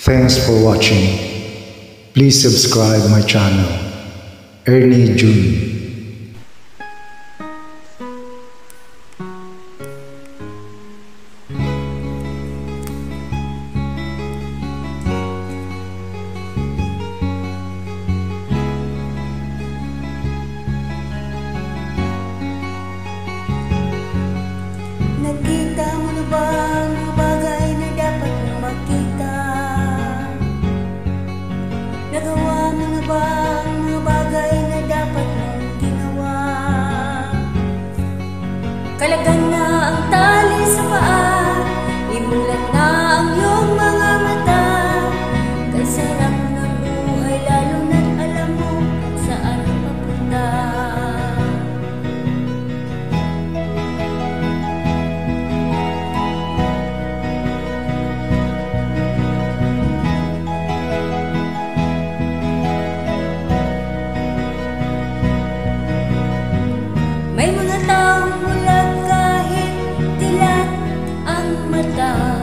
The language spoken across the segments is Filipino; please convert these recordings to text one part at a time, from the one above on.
Thanks for watching. Please subscribe my channel, Ernie June. Nakita mo na ba ang mga bagay na dapat mong makita? Nagawa mo na ba ang mga bagay na dapat mong ginawa? Kalagan na ang tali sa paa, imulat na ang iyong mga mata. Kay sarap ng buhay lalo na't alam mo kung saan papunta. May mga taong bulag kahit dilat ang mata.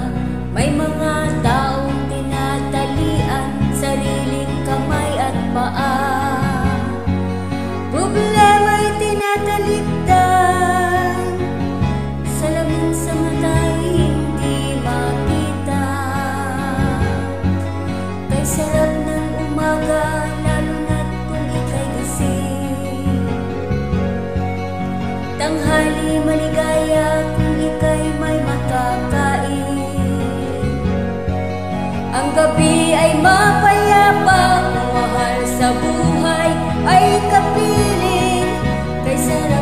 May mga taong tinatalian sariling kamay at paa. Problema'y tinatalikdan, salamin sa mata'y hindi makita. Kay sarap ng umaga lalo na't kung ika'y gising. Tanghali maligaya kung ika'y may makakain. Ang gabi ay mapayapa kung mahal sa buhay ay kapiling. Kay sarap